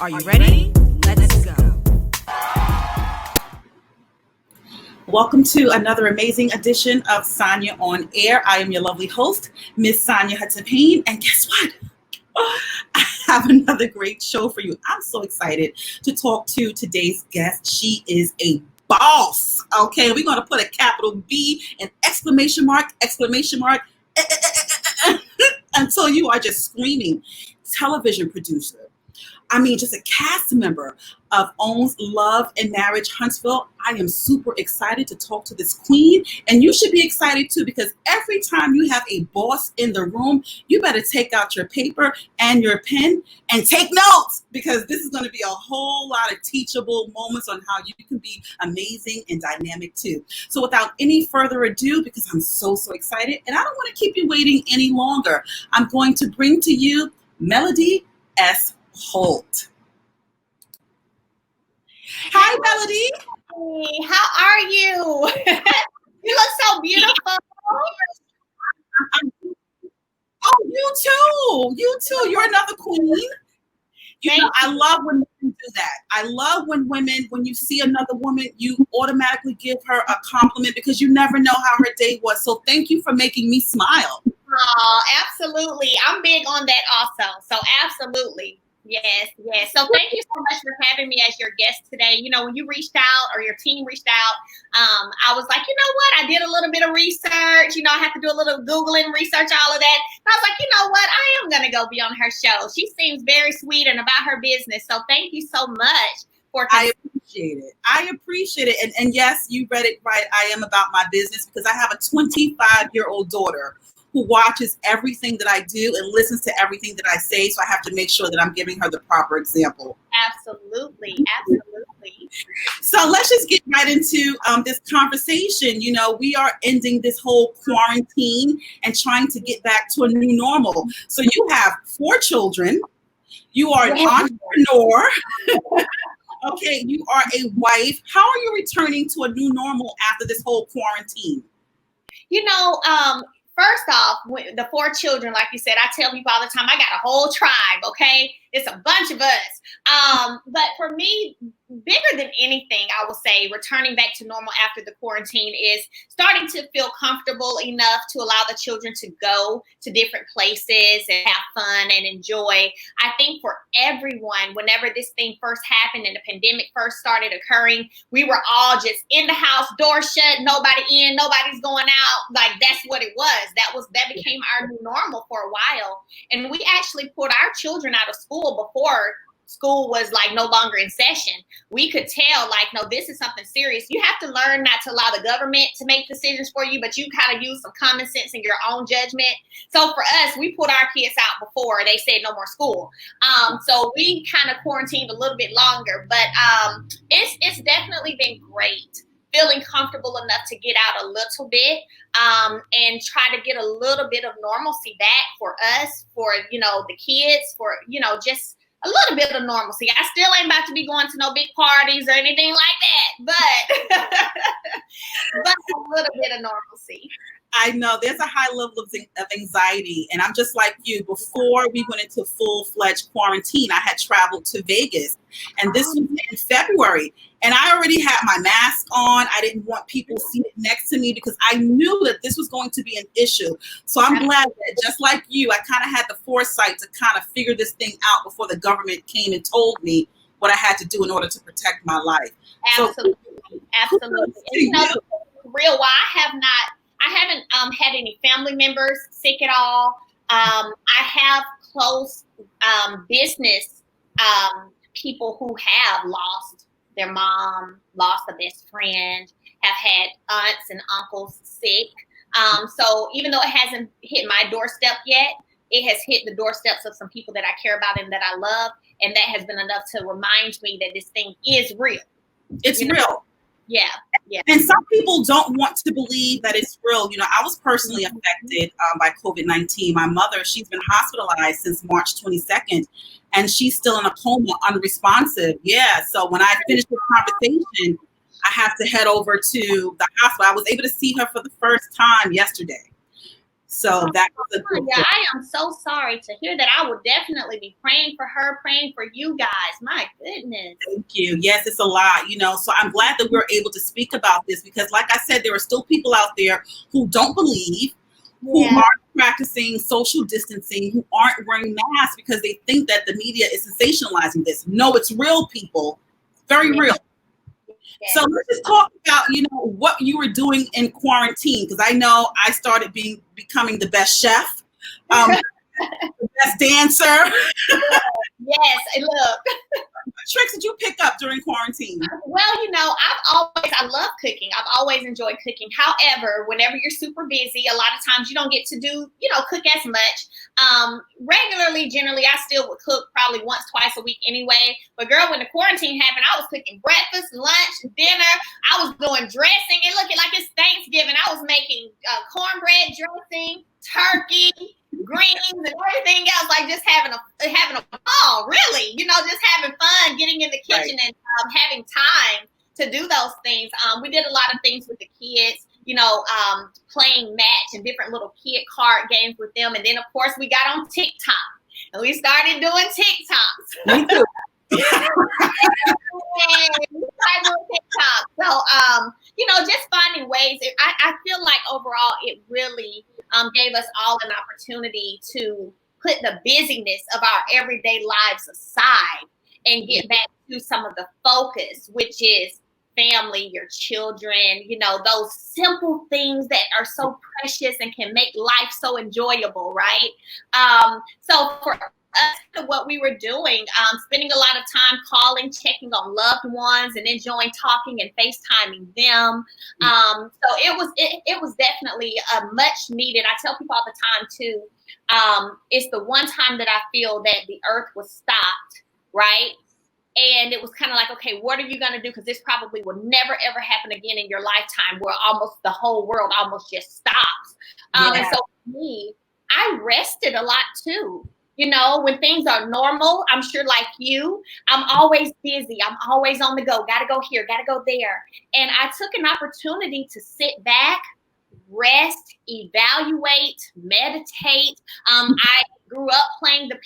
Are you ready? Let's go. Welcome to another amazing edition of Sanya on Air. I am your lovely host, Miss Sanya Hudson-Payne. And guess what? I have another great show for you. I'm so excited to talk to today's guest. She is a boss. Okay, we're going to put a capital B and exclamation mark, until you are just screaming. Television producer. I mean, just a cast member of OWN's Love and Marriage Huntsville. I am super excited to talk to this queen, and you should be excited too, because every time you have a boss in the room, you better take out your paper and your pen and take notes, because this is going to be a whole lot of teachable moments on how you can be amazing and dynamic too. So without any further ado, because I'm so excited, and I don't want to keep you waiting any longer, I'm going to bring to you Melody S. Holt. Hi, Melody. Hey, how are you? You look so beautiful. Oh, you too. You too. You're another queen. You know, I love when women do that. I love when women, when you see another woman, you automatically give her a compliment, because you never know how her day was. So thank you for making me smile. Oh, absolutely. I'm big on that also. So absolutely. Yes. So thank you so much for having me as your guest today. You know, when you reached out, or your team reached out, I was like, you know what? I did a little bit of research. You know, I have to do a little Googling, research all of that. And I was like, you know what? I am going to go be on her show. She seems very sweet and about her business. So thank you so much for. I appreciate it. I appreciate it. And yes, you read it right. I am about my business, because I have a 25-year-old daughter who watches everything that I do and listens to everything that I say. So I have to make sure that I'm giving her the proper example. Absolutely. So let's just get right into this conversation. You know, we are ending this whole quarantine and trying to get back to a new normal. So you have 4 children. You are an entrepreneur. Okay, you are a wife. How are you returning to a new normal after this whole quarantine? You know, first off, the 4 children, like you said, I tell people all the time, I got a whole tribe, okay? It's a bunch of us. But for me, bigger than anything, I will say, returning back to normal after the quarantine is starting to feel comfortable enough to allow the children to go to different places and have fun and enjoy. I think for everyone, whenever this thing first happened and the pandemic first started occurring, we were all just in the house, door shut, nobody in, nobody's going out. Like, that's what it was. That became our new normal for a while. And we actually pulled our children out of school before school was like no longer in session. We could tell, like, no, this is something serious. You have to learn not to allow the government to make decisions for you, but you kind of use some common sense and your own judgment. So for us, we put our kids out before they said no more school. So we kind of quarantined a little bit longer, but it's definitely been great. Feeling comfortable enough to get out a little bit and try to get a little bit of normalcy back for us, for, you know, the kids, for, you know, just a little bit of normalcy. I still ain't about to be going to no big parties or anything like that, but a little bit of normalcy. I know there's a high level of anxiety, and I'm just like you. Before we went into full-fledged quarantine, I had traveled to Vegas, and this was in February, and I already had my mask on. I didn't want people seated next to me, because I knew that this was going to be an issue. So I'm glad that, just like you, I kind of had the foresight to kind of figure this thing out before the government came and told me what I had to do in order to protect my life. Absolutely. And, you know, real, why I haven't had any family members sick at all. I have close business people who have lost their mom, lost a best friend, have had aunts and uncles sick. So even though it hasn't hit my doorstep yet, it has hit the doorsteps of some people that I care about and that I love. And that has been enough to remind me that this thing is real. It's real. Yeah. And some people don't want to believe that it's real. You know, I was personally affected by COVID-19. My mother, she's been hospitalized since March 22nd, and she's still in a coma, unresponsive. Yeah. So when I finished the conversation, I have to head over to the hospital. I was able to see her for the first time yesterday. So that was a good Yeah, I am so sorry to hear that. I will definitely be praying for her, praying for you guys. My goodness. Thank you. Yes, it's a lot, So I'm glad that we're able to speak about this because, like I said, there are still people out there who don't believe, who aren't practicing social distancing, who aren't wearing masks because they think that the media is sensationalizing this. No, it's real, people. Very real. So let's just talk about, what you were doing in quarantine, because I know I started becoming the best chef, the best dancer. Yes, look. What tricks did you pick up during quarantine? Well, I love cooking. I've always enjoyed cooking. However, whenever you're super busy, a lot of times you don't get to do, cook as much. Regularly, generally, I still would cook probably once, twice a week anyway. But girl, when the quarantine happened, I was cooking breakfast, lunch, dinner. I was doing dressing. It looked like it's Thanksgiving. I was making cornbread dressing, turkey, greens, and everything else, like just having a ball, really, just having fun, getting in the kitchen and having time to do those things. We did a lot of things with the kids, playing match and different little kid card games with them. And then, of course, we got on TikTok and we started doing TikToks. Me too. TikTok. So, just finding ways. I feel like overall it really gave us all an opportunity to put the busyness of our everyday lives aside and get back to some of the focus, which is family, your children, those simple things that are so precious and can make life so enjoyable, right? So for us, what we were doing, spending a lot of time calling, checking on loved ones, and enjoying talking and FaceTiming them. So it was definitely a much needed. I tell people all the time too. It's the one time that I feel that the earth was stopped, right? And it was kind of like, okay, what are you going to do? Because this probably will never, ever happen again in your lifetime where almost the whole world almost just stops. And so for me, I rested a lot too. When things are normal, I'm sure like you, I'm always busy. I'm always on the go. Got to go here, got to go there. And I took an opportunity to sit back, rest, evaluate, meditate. I grew up playing the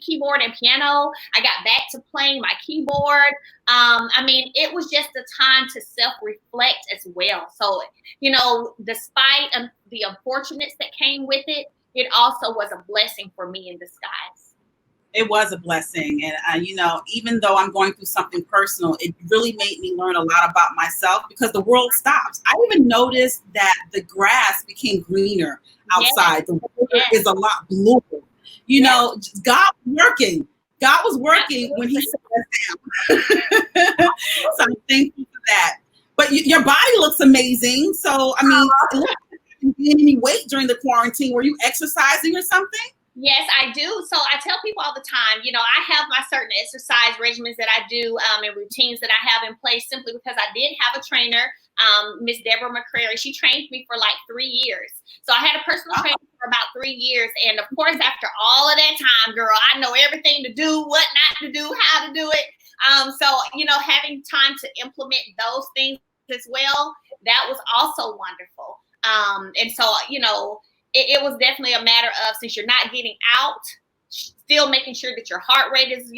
keyboard and piano. I got back to playing my keyboard. It was just a time to self-reflect as well. So, despite the unfortunates that came with it, it also was a blessing for me in disguise. It was a blessing. And, even though I'm going through something personal, it really made me learn a lot about myself because the world stops. I even noticed that the grass became greener outside. The water is a lot bluer. God was working. God was working when he set us down. So I'm thankful for that. But your body looks amazing. So, it looks like you didn't gain any weight during the quarantine. Were you exercising or something? Yes, I do. So I tell people all the time, I have my certain exercise regimens that I do and routines that I have in place simply because I did have a trainer, Miss Deborah McCrary. She trained me for like 3 years. So I had a personal trainer for about 3 years. And of course, after all of that time, girl, I know everything to do, what not to do, how to do it. So, having time to implement those things as well, that was also wonderful. And so, it was definitely a matter of, since you're not getting out, still making sure that your heart rate is,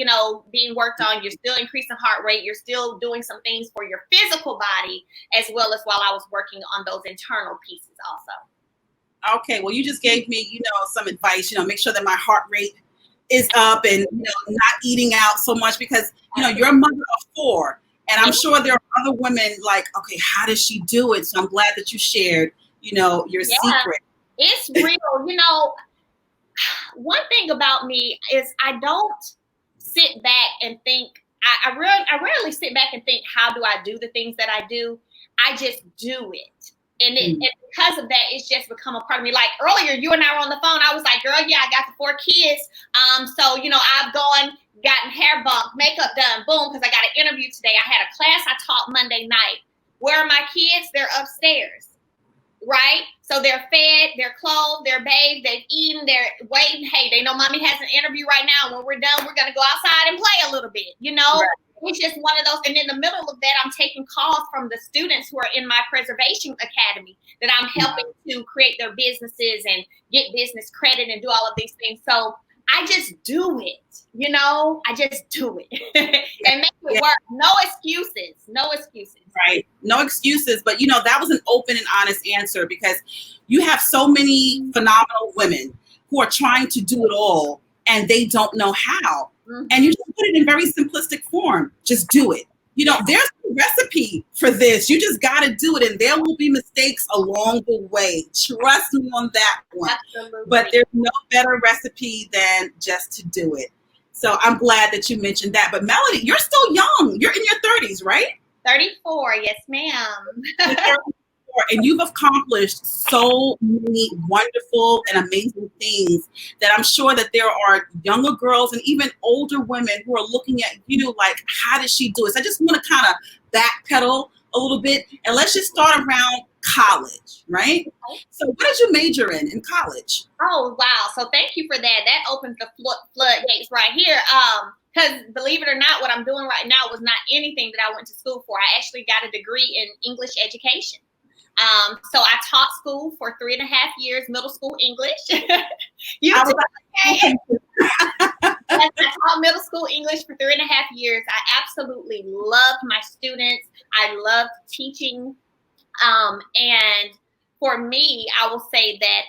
being worked on. You're still increasing heart rate. You're still doing some things for your physical body, as well as while I was working on those internal pieces also. Okay. Well, you just gave me, some advice, make sure that my heart rate is up and, not eating out so much because, you're a mother of 4. And I'm sure there are other women like, okay, how does she do it? So I'm glad that you shared, your secret. It's real. One thing about me is I don't sit back and think, I rarely sit back and think, how do I do the things that I do? I just do it. And because of that, it's just become a part of me. Like earlier, you and I were on the phone. I was like, girl, yeah, I got the 4 kids. So, I've gotten hair bumped, makeup done, boom, because I got an interview today. I had a class I taught Monday night. Where are my kids? They're upstairs. Right? So they're fed, they're clothed, they're bathed, they've eaten, they're waiting. Hey, they know mommy has an interview right now. When we're done, we're going to go outside and play a little bit, Right. it's just one of those. And in the middle of that, I'm taking calls from the students who are in my preservation academy that I'm helping to create their businesses and get business credit and do all of these things. So I just do it, I just do it and make it work. No excuses, no excuses. Right. No excuses. But, that was an open and honest answer, because you have so many phenomenal women who are trying to do it all and they don't know how. Mm-hmm. And you just put it in very simplistic form. Just do it. There's a recipe for this. You just got to do it. And there will be mistakes along the way. Trust me on that one. Absolutely. But there's no better recipe than just to do it. So I'm glad that you mentioned that. But Melody, you're still young. You're in your 30s, right? 34. Yes, ma'am. And you've accomplished so many wonderful and amazing things that I'm sure that there are younger girls and even older women who are looking at you like, how did she do it? So I just want to kind of backpedal a little bit, and let's just start around college, right? So what did you major in college? Oh, wow. So thank you for that. That opens the floodgates right here. Because believe it or not, what I'm doing right now was not anything that I went to school for. I actually got a degree in English education. So I taught school for 3.5 years, middle school English. I taught middle school English for 3.5 years. I absolutely loved my students. I loved teaching. And for me, I will say that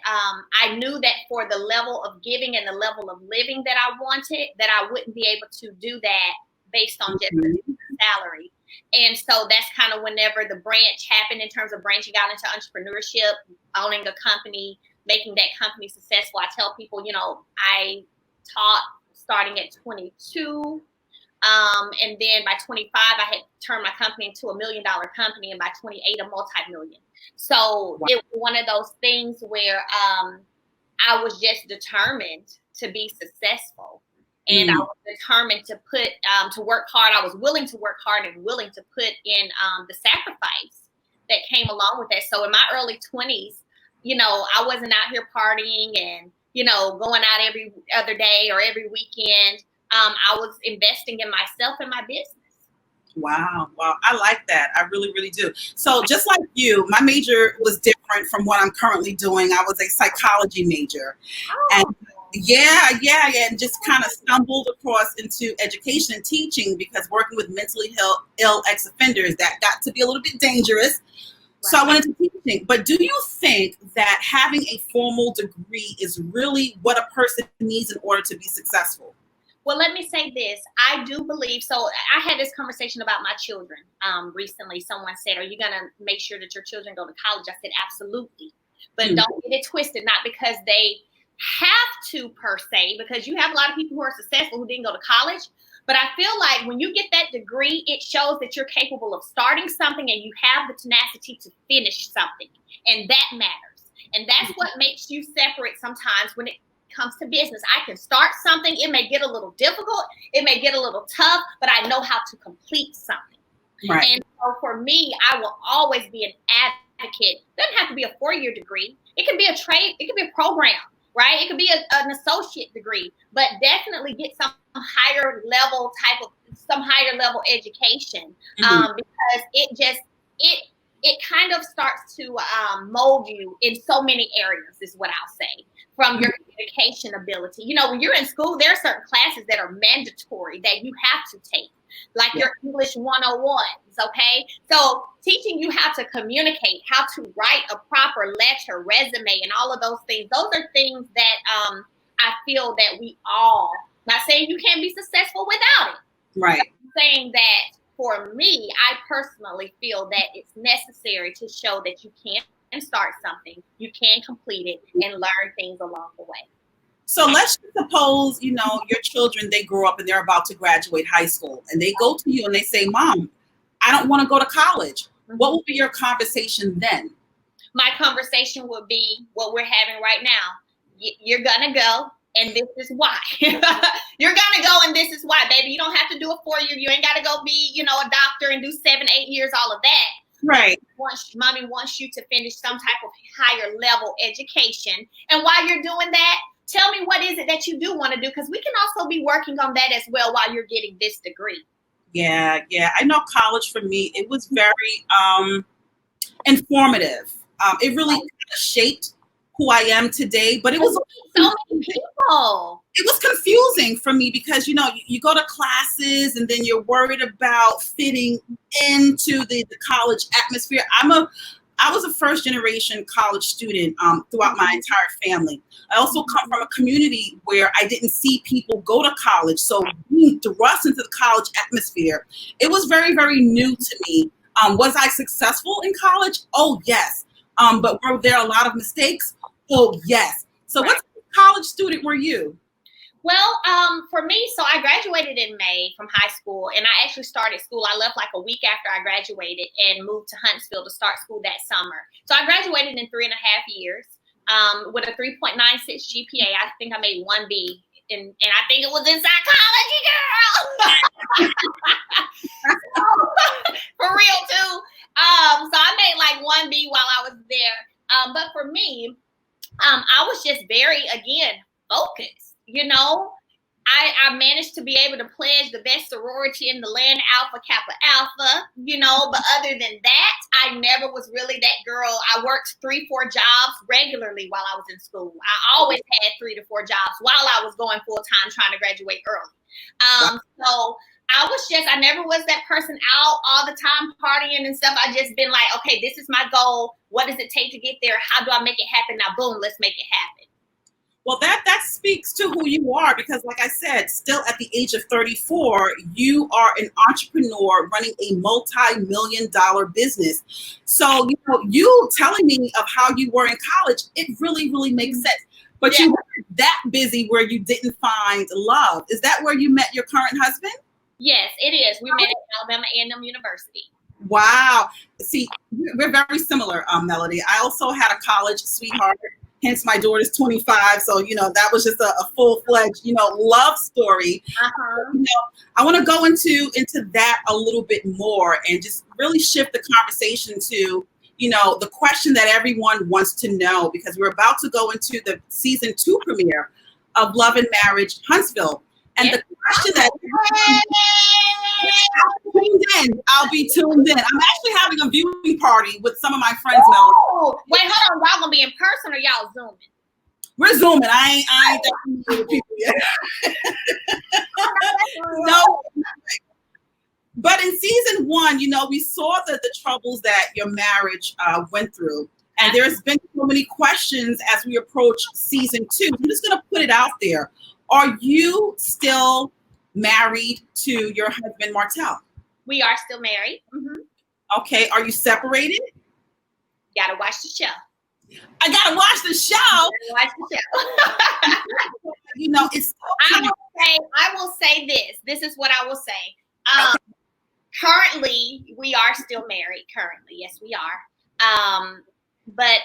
I knew that for the level of giving and the level of living that I wanted, that I wouldn't be able to do that based on just the salary. And so that's kind of whenever the branch happened in terms of branching out into entrepreneurship, owning a company, making that company successful. I tell people, I taught starting at 22. And then by 25, I had turned my company into $1 million company. And by 28, a multi-million. So It was one of those things where I was just determined to be successful. And I was determined to to work hard. I was willing to work hard and willing to put in the sacrifice that came along with that. So in my early 20s, I wasn't out here partying and, going out every other day or every weekend. I was investing in myself and my business. Wow. I like that. I really, really do. So just like you, my major was different from what I'm currently doing. I was a psychology major. And and just kind of stumbled across into education and teaching, because working with mentally ill ex-offenders, that got to be a little bit dangerous. Right. So I went into teaching. But do you think that having a formal degree is really what a person needs in order to be successful? Well, let me say this. I do believe, so I had this conversation about my children recently. Someone said, are you going to make sure that your children go to college? I said, absolutely. But don't get it twisted, not because they have to per se, because you have a lot of people who are successful who didn't go to college. But I feel like when you get that degree, it shows that you're capable of starting something and you have the tenacity to finish something. And that matters. And that's what makes you separate sometimes when it comes to business. I can start something. It may get a little difficult. It may get a little tough, but I know how to complete something. Right. And so for me, I will always be an advocate. It doesn't have to be a 4-year degree. It can be a trade. It can be a program. Right? It could be an associate degree, but definitely get some higher level education because it kind of starts to mold you in so many areas is what I'll say, from your communication ability. When you're in school, there are certain classes that are mandatory that you have to take, like your English 101s, okay? So teaching you how to communicate, how to write a proper letter, resume, and all of those things. Those are things that I feel that we all, not saying you can't be successful without it. Right. I'm saying that for me, I personally feel that it's necessary to show that you can start something, you can complete it, and learn things along the way. So let's suppose, your children, they grow up and they're about to graduate high school and they go to you and they say, Mom, I don't want to go to college. What will be your conversation then? My conversation would be what we're having right now. You're going to go and this is why. You're going to go and this is why, baby. You don't have to do a 4-year. You ain't got to go be, a doctor and do 7-8 years, all of that. Right. Mommy wants you to finish some type of higher level education. And while you're doing that, tell me what is it that you do want to do, because we can also be working on that as well while you're getting this degree. Yeah, yeah. I know college for me, it was very informative. It really kind of shaped who I am today, but it was So many people. it was confusing for me because you go to classes and then you're worried about fitting into the college atmosphere. I was a first generation college student throughout my entire family. I also come from a community where I didn't see people go to college, so being thrust into the college atmosphere, it was very, very new to me. Was I successful in college? Oh yes. But were there a lot of mistakes? Oh yes. So Right. what college student were you? Well, for me, so I graduated in May from high school, and I actually started school. I left like a week after I graduated and moved to Huntsville to start school that summer. So I graduated in 3.5 years with a 3.96 GPA. I think I made 1B, and I think it was in psychology, girl. So, for real, too. So I made like 1B while I was there. But for me, I was just very, again, focused. I managed to be able to pledge the best sorority in the land, Alpha Kappa Alpha, but other than that, I never was really that girl. I worked 3-4 jobs regularly while I was in school. I always had 3 to 4 jobs while I was going full time trying to graduate early. So I never was that person out all the time partying and stuff. I just been like, okay, this is my goal. What does it take to get there? How do I make it happen? Now, boom, let's make it happen. Well, that speaks to who you are because, like I said, still at the age of 34, you are an entrepreneur running a multi-million-dollar business. So, you telling me of how you were in college, it really, really makes sense. But you weren't that busy where you didn't find love. Is that where you met your current husband? Yes, it is. We met at Alabama A&M University. Wow. See, we're very similar, Melody. I also had a college sweetheart. Hence, my daughter's 25, so that was just a full-fledged, love story. I want to go into that a little bit more and just really shift the conversation to, the question that everyone wants to know because we're about to go into the season 2 premiere of Love and Marriage Huntsville, and the question that I'll be tuned in. I'm actually having a viewing party with some of my friends, Melody. Oh, wait, hold on. Y'all gonna be in person or y'all zooming? We're zooming. I ain't that with people yet. No. But in season 1, we saw the troubles that your marriage went through. And there's been so many questions as we approach season 2. I'm just going to put it out there. Are you still married to your husband, Martell? We are still married. Mm-hmm. Okay. Are you separated? Gotta watch the show. I gotta watch the show. Watch the show. It's. I will say this. This is what I will say. Currently, we are still married. Currently, yes, we are. But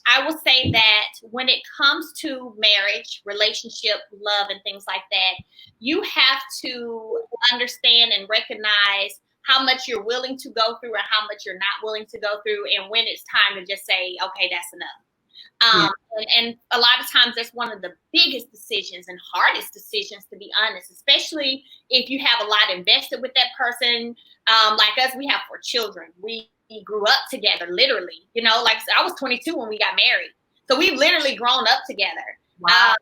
I will say that when it comes to marriage, relationship, love, and things like that, you have to understand and recognize how much you're willing to go through and how much you're not willing to go through, and when it's time to just say, okay, that's enough. And a lot of times that's one of the biggest decisions and hardest decisions, to be honest, especially if you have a lot invested with that person. Like us, we have 4 children. We grew up together, literally. Like I said, I was 22 when we got married. So we've literally grown up together. Wow.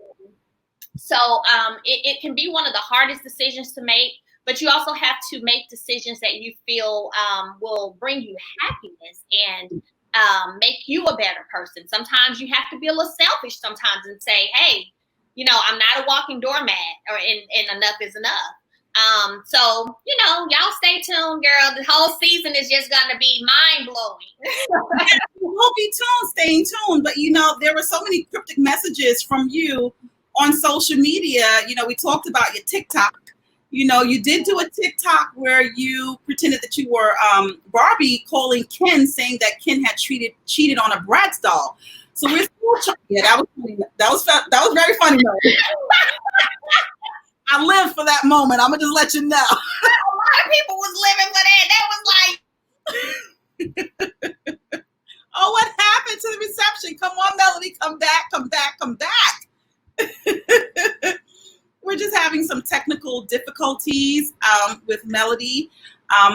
It can be one of the hardest decisions to make, but you also have to make decisions that you feel will bring you happiness and make you a better person. Sometimes you have to be a little selfish sometimes and say, hey, I'm not a walking doormat, and enough is enough. So, y'all stay tuned, girl. The whole season is just going to be mind-blowing. We'll be tuned, staying tuned. But, there were so many cryptic messages from you on social media. We talked about your TikTok. You did do a TikTok where you pretended that you were Barbie calling Ken, saying that Ken had cheated on a Bratz doll. So we're still that was funny. That was very funny, though. I lived for that moment. I'm gonna just let you know. A lot of people was living for that. That was like, oh, what happened to the reception? Come on, Melody, come back. we're just having some technical difficulties with Melody.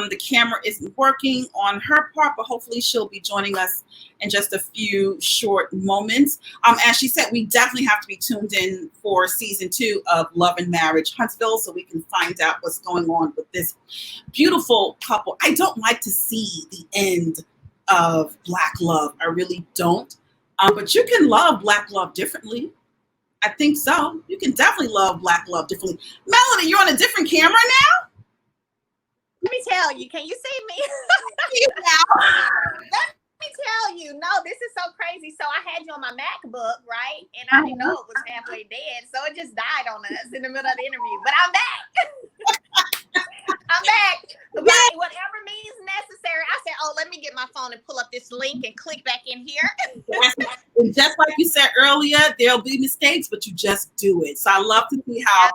The camera isn't working on her part, but hopefully she'll be joining us in just a few short moments. As she said, we definitely have to be tuned in for season 2 of Love and Marriage Huntsville so we can find out what's going on with this beautiful couple. I don't like to see the end of Black love. I really don't. But you can love Black love differently. I think so. You can definitely love Black love differently. Melody, you're on a different camera now? Let me tell you, can you see me? Let me tell you, no, this is so crazy. So I had you on my MacBook, right? And I didn't know it was halfway dead. So it just died on us in the middle of the interview. But I'm back. I'm back. By whatever means necessary. I said, oh, let me get my phone and pull up this link and click back in here. And just like you said earlier, there'll be mistakes, but you just do it. So I love to see how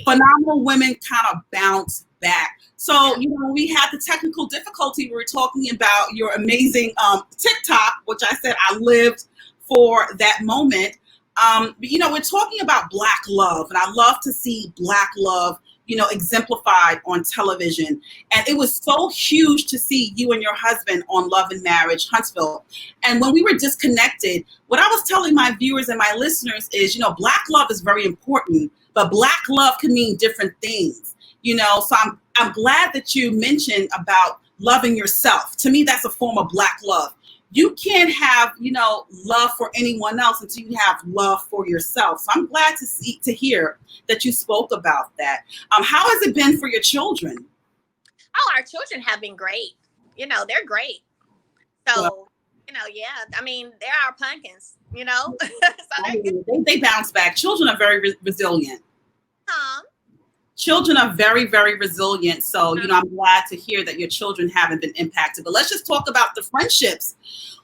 phenomenal women kind of bounce back. So, we had the technical difficulty. We were talking about your amazing TikTok, which I said I lived for that moment. But, we're talking about Black love, and I love to see Black love, exemplified on television. And it was so huge to see you and your husband on Love and Marriage Huntsville. And when we were disconnected, what I was telling my viewers and my listeners is, Black love is very important, but Black love can mean different things. So I'm glad that you mentioned about loving yourself. To me, that's a form of Black love. You can't have, love for anyone else until you have love for yourself. So I'm glad to hear that you spoke about that. How has it been for your children? Oh, our children have been great. They're great. So, yeah, I mean, they're our pumpkins, So they bounce back. Children are very resilient. Huh? Children are very, very resilient. So, I'm glad to hear that your children haven't been impacted. But let's just talk about the friendships.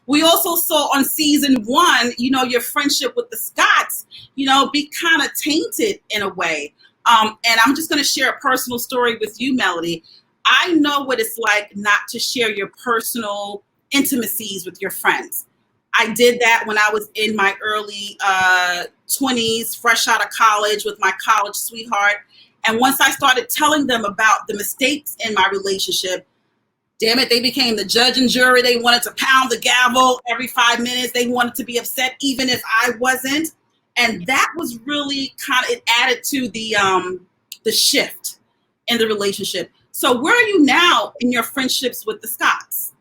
We also saw on season 1, your friendship with the Scotts, be kind of tainted in a way. And I'm just going to share a personal story with you, Melody. I know what it's like not to share your personal intimacies with your friends. I did that when I was in my early 20s, fresh out of college with my college sweetheart. And once I started telling them about the mistakes in my relationship, damn it, they became the judge and jury. They wanted to pound the gavel every 5 minutes. They wanted to be upset even if I wasn't. And that was really it added to the shift in the relationship. So where are you now in your friendships with the Scotts?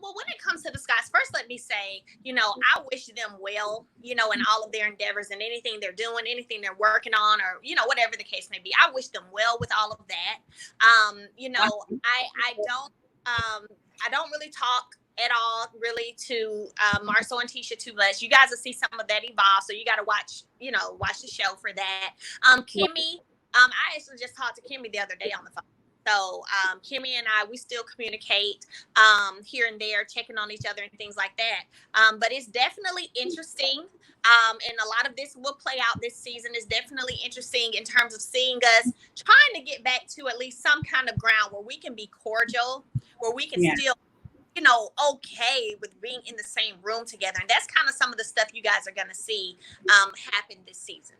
Well, when it comes to the Scotts, first let me say, I wish them well, in all of their endeavors and anything they're doing, anything they're working on, or, whatever the case may be. I wish them well with all of that. I don't really talk at all really to Marcel and Tisha too much. You guys will see some of that evolve. So you got to watch the show for that. Kimmy, I actually just talked to Kimmy the other day on the phone. So Kimmy and I, we still communicate here and there, checking on each other and things like that. But it's definitely interesting. And a lot of this will play out this season. Is definitely interesting in terms of seeing us trying to get back to at least some kind of ground where we can be cordial, where we can still, okay with being in the same room together. And that's kind of some of the stuff you guys are going to see happen this season.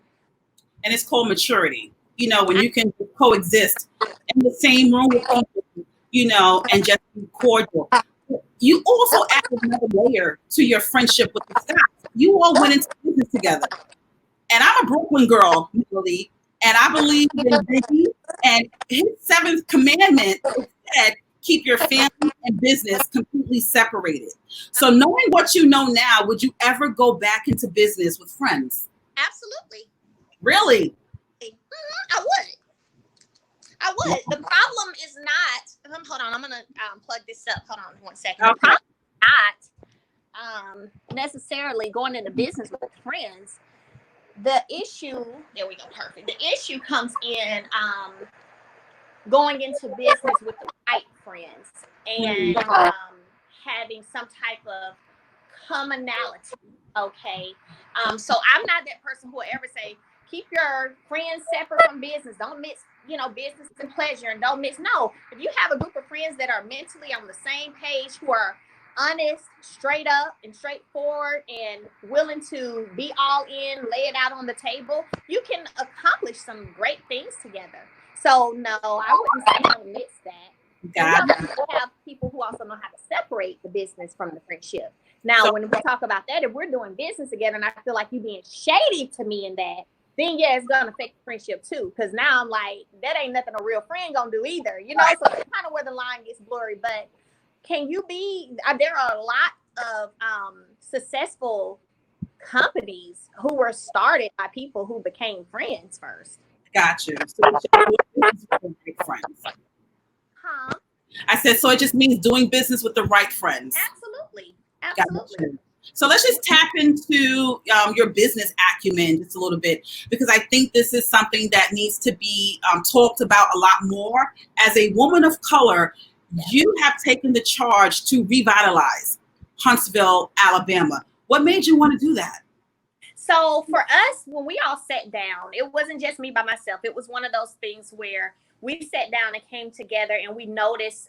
And it's called maturity. When you can coexist in the same room with people, and just be cordial. You also added another layer to your friendship with the Scotts. You all went into business together. And I'm a Brooklyn girl, Melody, and I believe in Biggie. And his 7th commandment said, keep your family and business completely separated. So knowing what you know now, would you ever go back into business with friends? Absolutely. Really? I would. The problem is not. Hold on. I'm gonna plug this up. Hold on 1 second. Okay. The problem is not necessarily going into business with friends. The issue. There we go. Perfect. The issue comes in going into business with the right friends and having some type of commonality. Okay. So I'm not that person who will ever say, keep your friends separate from business. Don't mix, business and pleasure, and don't mix. No, if you have a group of friends that are mentally on the same page, who are honest, straight up and straightforward and willing to be all in, lay it out on the table, you can accomplish some great things together. So no, I wouldn't say don't mix that. And we God. also have people who also know how to separate the business from the friendship. Now, So- when we talk about that, if we're doing business together and I feel like you being shady to me in that, then yeah, it's gonna affect the friendship too. Because now I'm like, that ain't nothing a real friend gonna do either. You know, so that's kind of where the line gets blurry. But can you be? There are a lot of successful companies who were started by people who became friends first. Got you. So it's just doing business with the right friends. Huh? I said, so it just means doing business with the right friends. Absolutely. Got Absolutely. you. So let's just tap into your business acumen just a little bit, because I think this is something that needs to be talked about a lot more. As a woman of color, you have taken the charge to revitalize Huntsville, Alabama. What made you want to do that? So for us, when we all sat down, it wasn't just me by myself. It was one of those things where we sat down and came together and we noticed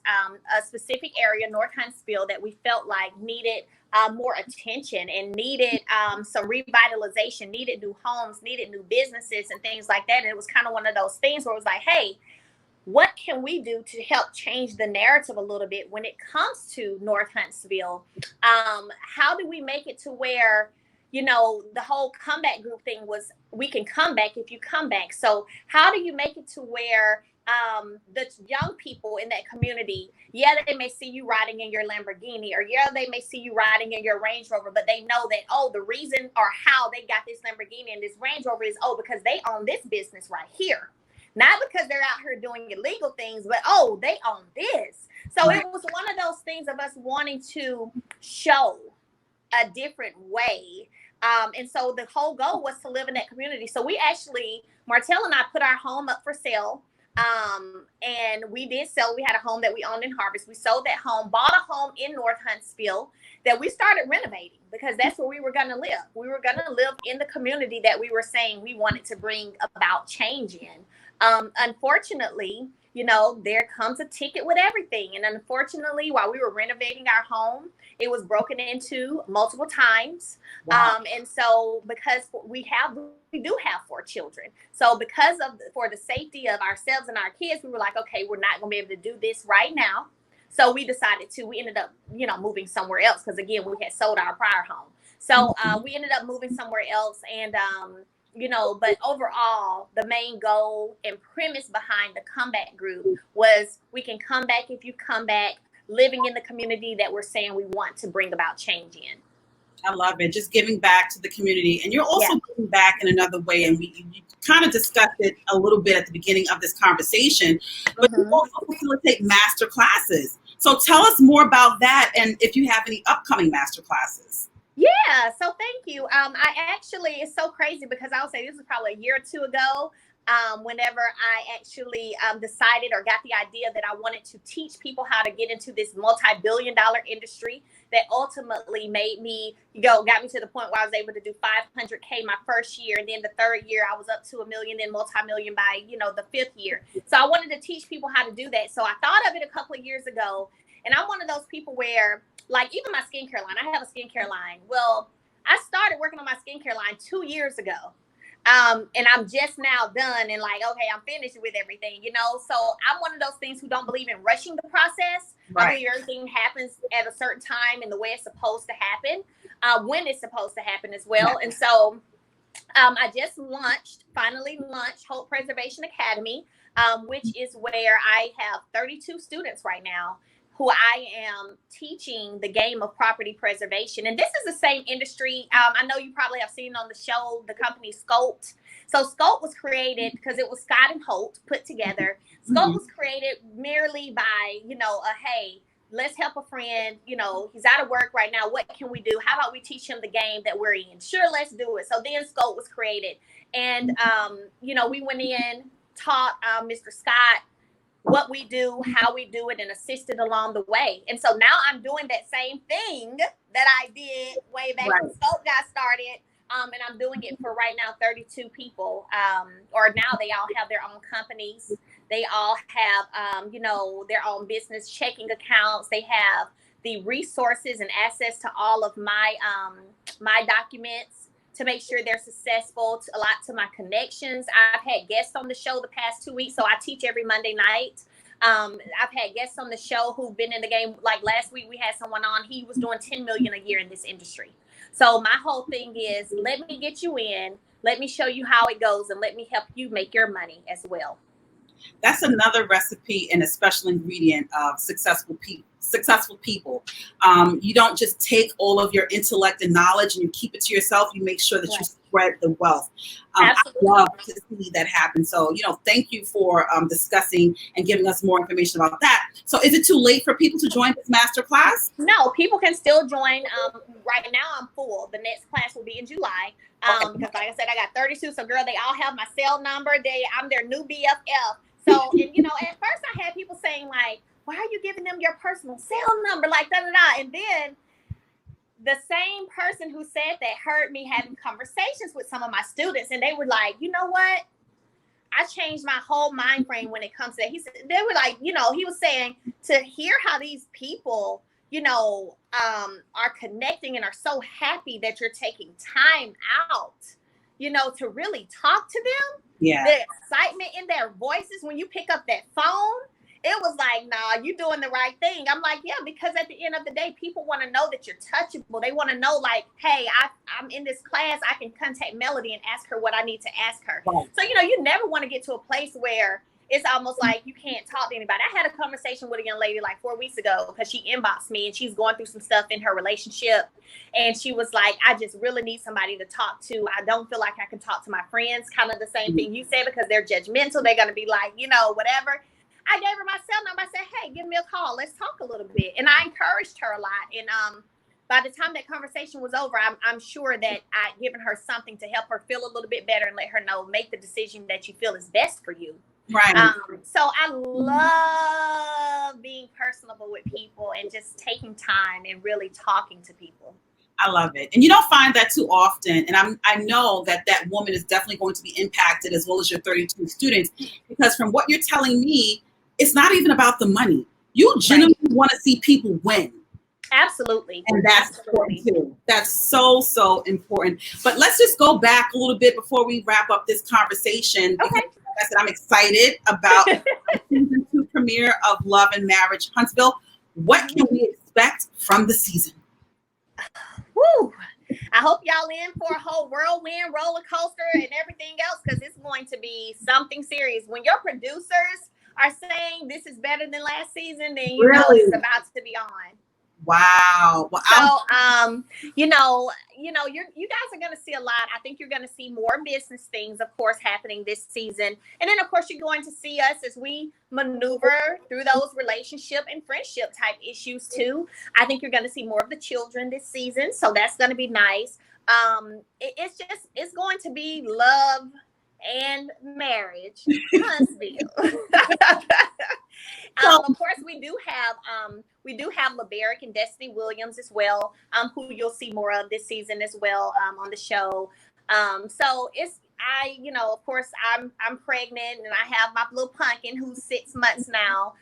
a specific area, North Huntsville, that we felt like needed more attention and needed some revitalization, needed new homes, needed new businesses and things like that. And it was kind of one of those things where it was like, hey, what can we do to help change the narrative a little bit when it comes to North Huntsville? How do we make it to where, you know, the whole comeback group thing was, we can come back if you come back. So how do you make it to where the young people in that community, yeah, they may see you riding in your Lamborghini, or yeah, they may see you riding in your Range Rover, but they know that, oh, the reason or how they got this Lamborghini and this Range Rover is, oh, because they own this business right here. Not because they're out here doing illegal things, but, oh, they own this. So it was one of those things of us wanting to show a different way. And so the whole goal was to live in that community. So we actually, Martell and I put our home up for sale. And we did sell. We had a home that we owned in Harvest. We sold that home, bought a home in North Huntsville that we started renovating, because that's where we were going to live. We were going to live in the community that we were saying we wanted to bring about change in. Unfortunately, you know, there comes a ticket with everything. And unfortunately, while we were renovating our home, it was broken into multiple times. Wow. And so because we do have 4 children. So because for the safety of ourselves and our kids, we were like, okay, we're not going to be able to do this right now. So we ended up, you know, moving somewhere else. Because again, we had sold our prior home. So we ended up moving somewhere else. And, you know, but overall, the main goal and premise behind the comeback group was, we can come back if you come back, living in the community that we're saying we want to bring about change in. I love it. Just giving back to the community. And you're also giving back in another way. And you kind of discussed it a little bit at the beginning of this conversation, but you also facilitate master classes. So tell us more about that, and if you have any upcoming master classes. Yeah, so thank you. I actually, it's so crazy because I would say this was probably a year or 2 ago, whenever I actually decided or got the idea that I wanted to teach people how to get into this multi-billion-dollar industry that ultimately got me to the point where I was able to do 500K my first year. And then the 3rd year, I was up to $1 million, then multi-million by, you know, the 5th year. So I wanted to teach people how to do that. So I thought of it a couple of years ago. And I'm one of those people where, like, even my skincare line, I have a skincare line. Well, I started working on my skincare line 2 years ago. And I'm just now done and like, okay, I'm finished with everything, you know? So I'm one of those things who don't believe in rushing the process. Right. I believe everything happens at a certain time and the way it's supposed to happen, when it's supposed to happen as well. And so I just finally launched Holt Preservation Academy, which is where I have 32 students right now who I am teaching the game of property preservation. And this is the same industry. I know you probably have seen on the show, the company Scope. So Scope was created because it was Scott and Holt put together. Scope was created merely by, you know, hey, let's help a friend. You know, he's out of work right now. What can we do? How about we teach him the game that we're in? Sure, let's do it. So then Scope was created. And, you know, we went in, taught Mr. Scott what we do, how we do it, and assisted along the way. And so now I'm doing that same thing that I did way back when Scope got started. And I'm doing it for right now 32 people. Or now they all have their own companies. They all have, you know, their own business checking accounts. They have the resources and access to all of my my documents to make sure they're successful, a lot to my connections. I've had guests on the show the past 2 weeks, so I teach every Monday night. I've had guests on the show who've been in the game. Like last week, we had someone on. He was doing $10 million a year in this industry. So my whole thing is, let me get you in, let me show you how it goes, and let me help you make your money as well. That's another recipe and a special ingredient of successful people. You don't just take all of your intellect and knowledge and you keep it to yourself. You make sure that you spread the wealth. I love to see that happen. So, thank you for discussing and giving us more information about that. So is it too late for people to join this masterclass? No, people can still join. Right now I'm full. The next class will be in July. Because like I said, I got 32. So girl, they all have my cell number. I'm their new BFF. So, and at first I had people saying like, why are you giving them your personal cell number? Like, da, da, da. And then the same person who said that heard me having conversations with some of my students. And they were like, you know what? I changed my whole mind frame when it comes to that. He said, they were like, he was saying to hear how these people, are connecting and are so happy that you're taking time out, to really talk to them. Yeah. The excitement in their voices when you pick up that phone, it was like, nah, you're doing the right thing. I'm like, yeah, because at the end of the day, people want to know that you're touchable. They want to know like, hey, I'm in this class. I can contact Melody and ask her what I need to ask her. Right. So, you never want to get to a place where it's almost like you can't talk to anybody. I had a conversation with a young lady like 4 weeks ago because she inboxed me and she's going through some stuff in her relationship. And she was like, I just really need somebody to talk to. I don't feel like I can talk to my friends. Kind of the same thing you said, because they're judgmental. They're going to be like, whatever. I gave her my cell number. I said, hey, give me a call. Let's talk a little bit. And I encouraged her a lot. And by the time that conversation was over, I'm sure that I'd given her something to help her feel a little bit better and let her know, make the decision that you feel is best for you. Right. So I love being personable with people and just taking time and really talking to people. I love it. And you don't find that too often. And I know that woman is definitely going to be impacted, as well as your 32 students, because from what you're telling me, it's not even about the money. You genuinely want to see people win. Absolutely. And that's important too. That's so, so important. But let's just go back a little bit before we wrap up this conversation. Okay. Like I said, I'm excited about the season 2 premiere of Love and Marriage Huntsville. What can we expect from the season? Woo! I hope y'all in for a whole whirlwind roller coaster and everything else, because it's going to be something serious. When your producers are saying this is better than last season, then you know it's about to be on. Wow. Well, so, you guys are going to see a lot. I think you're going to see more business things, of course, happening this season. And then, of course, you're going to see us as we maneuver through those relationship and friendship type issues, too. I think you're going to see more of the children this season. So that's going to be nice. It's going to be love and marriage Huntsville. Of course, we do have LeBaric and Destiny Williams as well, who you'll see more of this season as well on the show. So of course, I'm pregnant and I have my little pumpkin who's 6 months now.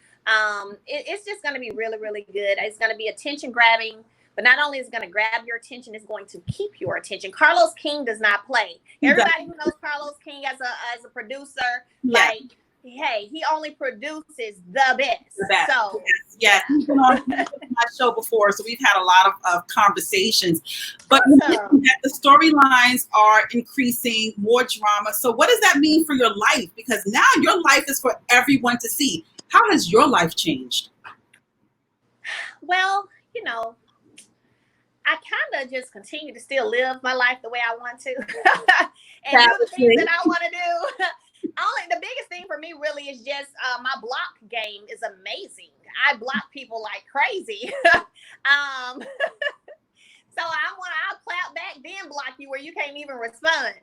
It's just going to be really, really good. It's going to be attention grabbing, but not only is it going to grab your attention, it's going to keep your attention. Carlos King does not play. Everybody who knows Carlos King as a producer, hey, he only produces the best. So yes. He's been on my show before, so we've had a lot of conversations. But the storylines are increasing, more drama. So what does that mean for your life? Because now your life is for everyone to see. How has your life changed? Well, I kind of just continue to still live my life the way I want to and do the things that I want to do. The biggest thing for me really is just my block game is amazing. I block people like crazy. So I'll clap back, then block you where you can't even respond.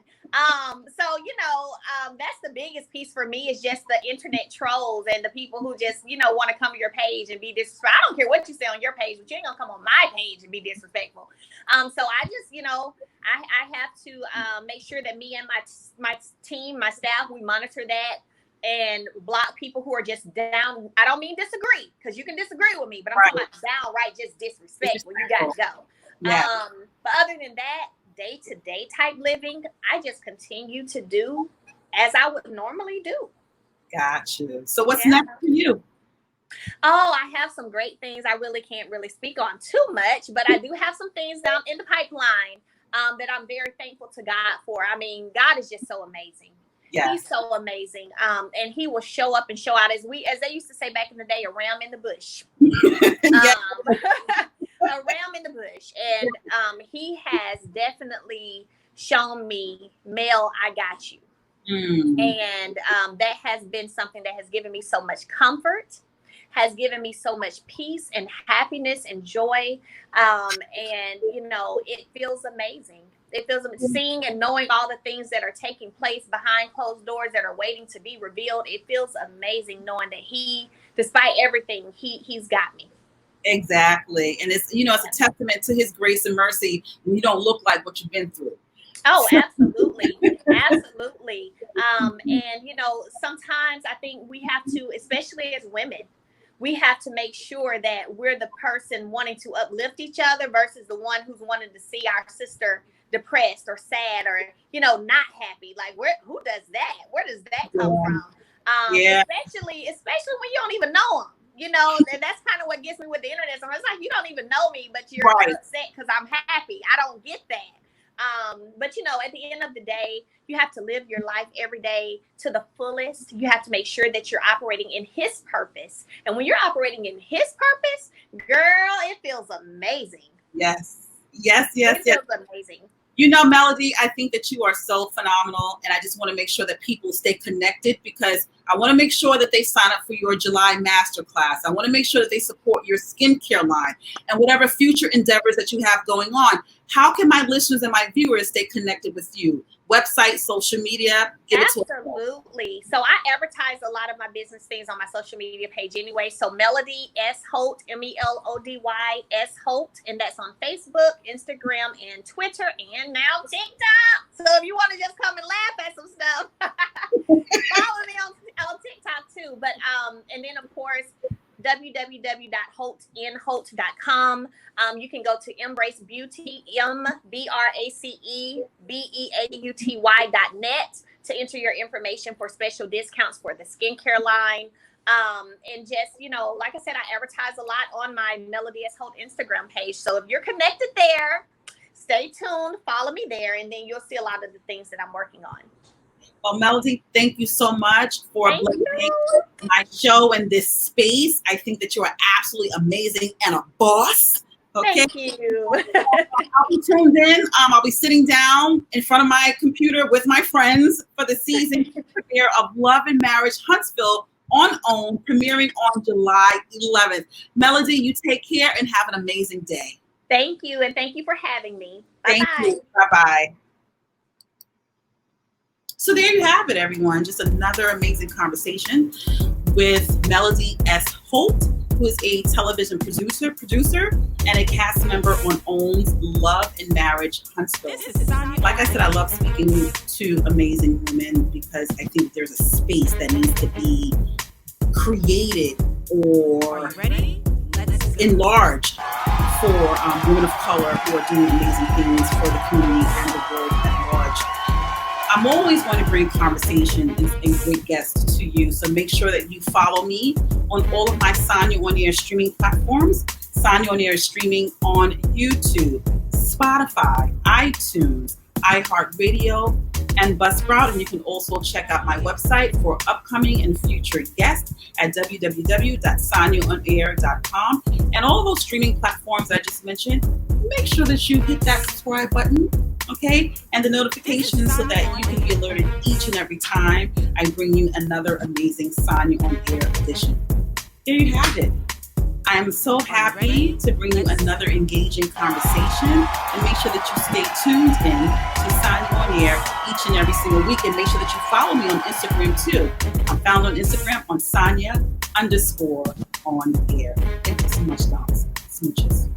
That's the biggest piece for me is just the internet trolls and the people who just, want to come to your page and be disrespectful. I don't care what you say on your page, but you ain't gonna come on my page and be disrespectful. So I just, I have to make sure that me and my team, my staff, we monitor that. and block people who are just down. I don't mean disagree, because you can disagree with me, but I'm talking about downright just disrespect where you gotta go. Yeah. But other than that, day-to-day type living, I just continue to do as I would normally do. Gotcha. So what's next for you? Oh, I have some great things. I really can't really speak on too much, but I do have some things down in the pipeline that I'm very thankful to God for. I mean, God is just so amazing. Yeah. He's so amazing. And he will show up and show out, as they used to say back in the day, a ram in the bush. A ram in the bush. And he has definitely shown me, Mel, I got you. And that has been something that has given me so much comfort, has given me so much peace and happiness and joy. And, you know, it feels amazing. It feels seeing and knowing all the things that are taking place behind closed doors that are waiting to be revealed. It feels amazing knowing that he, despite everything, he's got me. Exactly. And it's, you know, it's a testament to his grace and mercy when you don't look like what you've been through. Oh, absolutely. Absolutely. And, you know, sometimes I think we have to, especially as women, we have to make sure that we're the person wanting to uplift each other versus the one who's wanting to see our sister depressed or sad or, you know, not happy. Like, who does that? Where does that come from? Especially when you don't even know them. You know, and that's kind of what gets me with the internet. So it's like, you don't even know me, but you're upset because I'm happy. I don't get that. But, you know, at the end of the day, you have to live your life every day to the fullest. You have to make sure that you're operating in his purpose. And when you're operating in his purpose, girl, it feels amazing. Yes. It feels amazing. You know, Melody, I think that you are so phenomenal. And I just want to make sure that people stay connected, because I want to make sure that they sign up for your July masterclass. I want to make sure that they support your skincare line and whatever future endeavors that you have going on. How can my listeners and my viewers stay connected with you? Website, social media? Absolutely. So I advertise a lot of my business things on my social media page anyway. So Melody S. Holt, Melody S. Holt. And that's on Facebook, Instagram, and Twitter, and now TikTok. So if you want to just come and laugh at some stuff, follow me on TikTok too. But and then of course, www.holtenholt.com. You can go to Embrace Beauty, MBRACEBEAUTY.net to enter your information for special discounts for the skincare line. And just, you know, like I said, I advertise a lot on my Melody S. Holt Instagram page. So if you're connected there, stay tuned, follow me there, and then you'll see a lot of the things that I'm working on. Well, Melody, thank you so much for blessing my show in this space. I think that you are absolutely amazing and a boss. Okay. Thank you. I'll be tuned in. I'll be sitting down in front of my computer with my friends for the season premiere of Love and Marriage Huntsville on OWN, premiering on July 11th. Melody, you take care and have an amazing day. Thank you, and thank you for having me. Bye-bye. Thank you. Bye-bye. So there you have it, everyone. Just another amazing conversation with Melody S. Holt, who is a television producer, and a cast member on OWN's Love and Marriage Huntsville. Like I said, I love speaking to amazing women because I think there's a space that needs to be created or enlarged for women of color who are doing amazing things for the community and the world at large. I'm always going to bring conversation and great guests to you. So make sure that you follow me on all of my Sanya On Air streaming platforms. Sanya On Air is streaming on YouTube, Spotify, iTunes, iHeartRadio, and Buzzsprout. And you can also check out my website for upcoming and future guests at www.sanyaonair.com. And all those streaming platforms that I just mentioned, make sure that you hit that subscribe button, okay? And the notifications so that you can be alerted each and every time I bring you another amazing Sanya On Air edition. There you have it. I am so happy to bring you another engaging conversation, and make sure that you stay tuned in to Sanya On Air each and every single week, and make sure that you follow me on Instagram too. I'm found on Instagram on Sanya_on air. Thank you so much, Docs. Smooches.